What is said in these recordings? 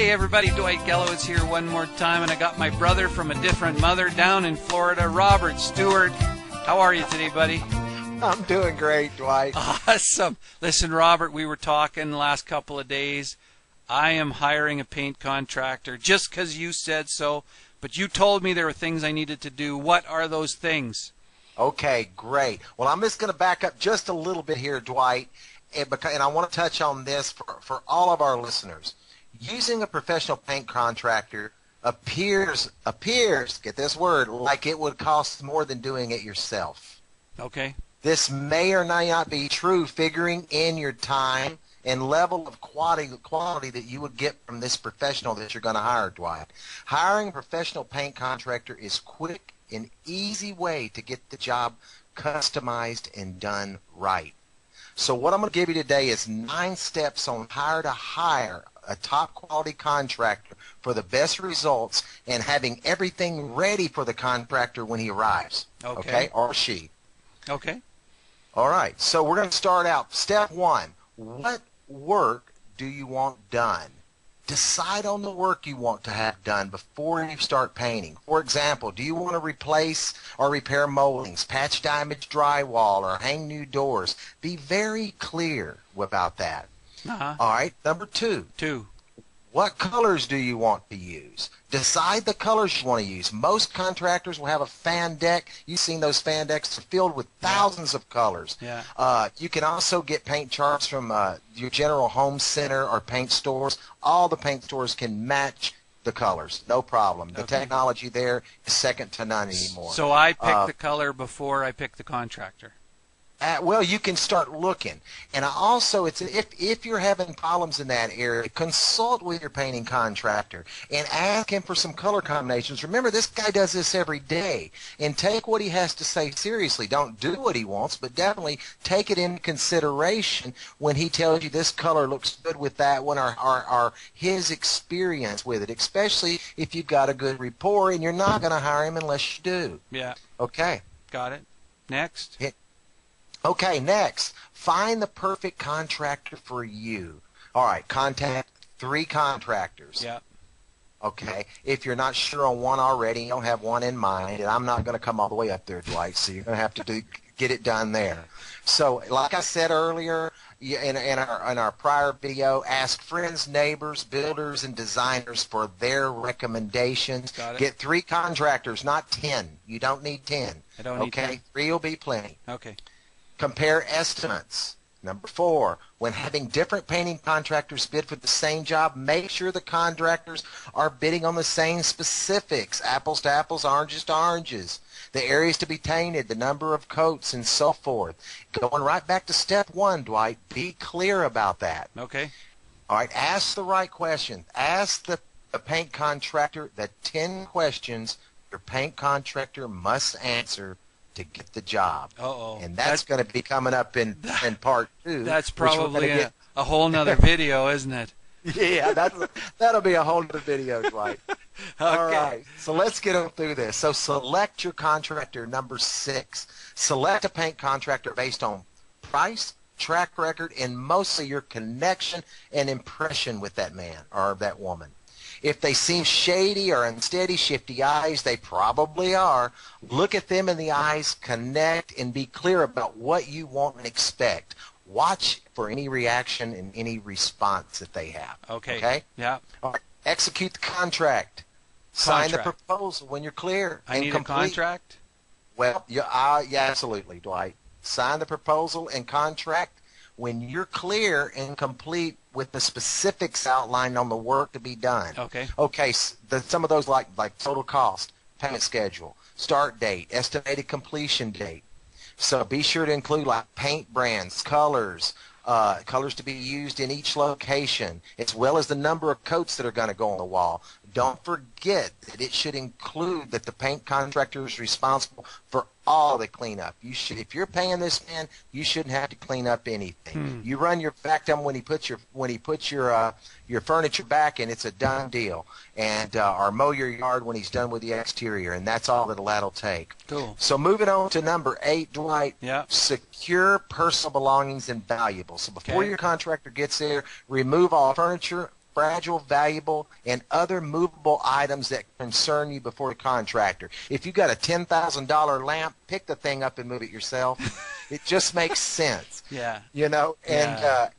Hey everybody, Dwight Gellowitz here one more time, and I got my brother from a different mother down in Florida, Robert Stewart. How are you today, buddy? I'm doing great, Dwight. Awesome. Listen, Robert, we were talking the last couple of days. I am hiring a paint contractor just because you said so, but you told me there were things I needed to do. What are those things? Okay, great. Well, I'm just going to back up just a little bit here, Dwight, and I want to touch on this for all of our listeners. Using a professional paint contractor appears, get this word, like it would cost more than doing it yourself. Okay. This may or may not be true, figuring in your time and level of quality that you would get from this professional that you're going to hire, Dwight. Hiring a professional paint contractor is quick and easy way to get the job customized and done right. So what I'm going to give you today is 9 steps on how to hire a top quality contractor for the best results and having everything ready for the contractor when he arrives. Okay? Or she. Okay. All right. So we're going to start out. Step 1. What work do you want done? Decide on the work you want to have done before you start painting. For example, do you want to replace or repair moldings, patch damaged drywall, or hang new doors? Be very clear about that. Uh-huh. All right. Number 2. What colors do you want to use? Decide the colors you want to use. Most contractors will have a fan deck. You've seen those fan decks filled with thousands of colors. Yeah. You can also get paint charts from your general home center or paint stores. All the paint stores can match the colors. No problem. The technology there is second to none anymore. So I pick the color before I pick the contractor. Well, you can start looking. And also, if you're having problems in that area, consult with your painting contractor and ask him for some color combinations. Remember, this guy does this every day. And take what he has to say seriously. Don't do what he wants, but definitely take it into consideration when he tells you this color looks good with that one, or his experience with it, especially if you've got a good rapport and you're not going to hire him unless you do. Yeah. Okay. Got it. Next. Okay, next, find the perfect contractor for you. All right, contact 3 contractors. Yeah. Okay, if you're not sure on one already, you don't have one in mind, and I'm not going to come all the way up there, Dwight, so you're going to have to get it done there. So, like I said earlier in our prior video, ask friends, neighbors, builders, and designers for their recommendations. Got it. Get 3 contractors, not 10. You don't need 10. I don't need 10. Okay, 3 will be plenty. Okay. Compare estimates. Number 4, when having different painting contractors bid for the same job, make sure the contractors are bidding on the same specifics, apples to apples, oranges to oranges, the areas to be painted, the number of coats, and so forth. Going right back to step 1, Dwight, be clear about that. Okay. All right, ask the right question. Ask the paint contractor the 10 questions your paint contractor must answer to get the job. And that's going to be coming up in part 2. That's probably a whole nother video, isn't it? Yeah, that'll be a whole other video, Dwight. All right, so let's get on through this. So select your contractor. Number 6, select a paint contractor based on price, track record, and mostly your connection and impression with that man or that woman. If they seem shady or unsteady, shifty eyes, they probably are. Look at them in the eyes, connect, and be clear about what you want and expect. Watch for any reaction and any response that they have. Okay? Yeah. All right. Execute the contract. Sign the proposal when you're clear. I need a contract? Well, yeah, absolutely, Dwight. Sign the proposal and contract when you're clear and complete with the specifics outlined on the work to be done. Okay, some of those like total cost, payment schedule, start date, estimated completion date. So be sure to include like paint brands, colors to be used in each location, as well as the number of coats that are going to go on the wall. Don't forget that it should include that the paint contractor is responsible for all the cleanup. If you're paying this man, you shouldn't have to clean up anything. You run your vacuum when he puts your furniture back, and it's a done deal. And or mow your yard when he's done with the exterior, and that's all that'll take. Cool. So moving on to number 8, Dwight. Yeah. Secure personal belongings and valuables. So before your contractor gets there, remove all furniture, fragile, valuable, and other movable items that concern you before the contractor. If you got a $10,000 lamp, pick the thing up and move it yourself. It just makes sense. Yeah. You know, and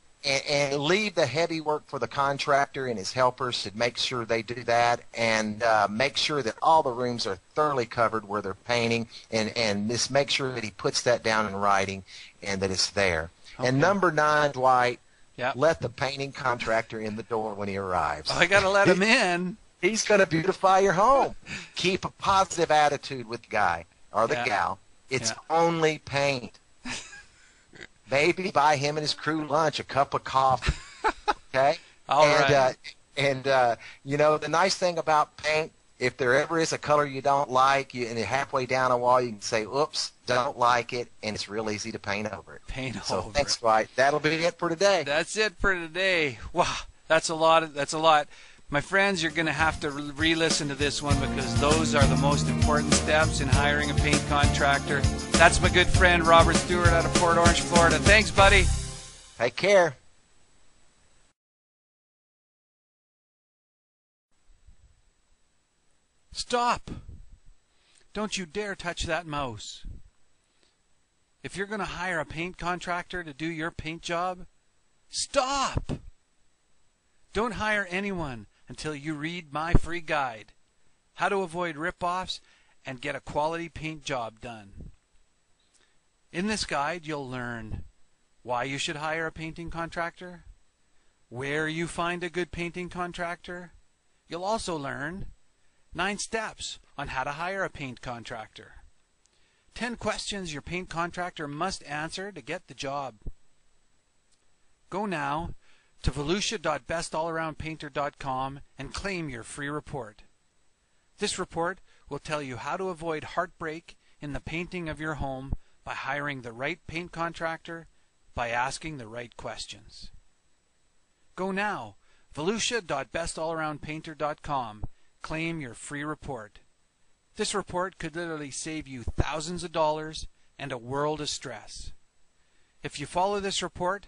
leave the heavy work for the contractor and his helpers to make sure they do that, and make sure that all the rooms are thoroughly covered where they're painting, and just make sure that he puts that down in writing and that it's there. Okay. And number 9, Dwight, let the painting contractor in the door when he arrives. Oh, I got to let him in. He's going to beautify your home. Keep a positive attitude with the guy or the gal. It's only paint. Maybe buy him and his crew lunch, a cup of coffee. Okay? All right. You know, the nice thing about paint, if there ever is a color you don't like, and halfway down a wall you can say, oops, don't like it, and it's real easy to paint over it. So thanks, Dwight. That'll be it for today. That's it for today. Wow, that's a lot. My friends, you're going to have to re-listen to this one because those are the most important steps in hiring a paint contractor. That's my good friend Robert Stewart out of Port Orange, Florida. Thanks, buddy. Take care. Stop. Don't you dare touch that mouse. If you're going to hire a paint contractor to do your paint job, stop. Don't hire anyone until you read my free guide, How to Avoid Rip-Offs and Get a Quality Paint Job Done. In this guide, you'll learn why you should hire a painting contractor, where you find a good painting contractor. You'll also learn 9 steps on how to hire a paint contractor, 10 questions your paint contractor must answer to get the job. Go now to volusia.bestallaroundpainter.com and claim your free report. This report will tell you how to avoid heartbreak in the painting of your home by hiring the right paint contractor, by asking the right questions. Go now, volusia.bestallaroundpainter.com. Claim your free report. This report could literally save you thousands of dollars and a world of stress. If you follow this report,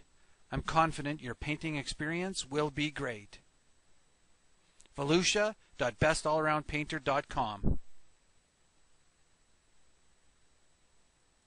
I'm confident your painting experience will be great. volusia.bestallaroundpainter.com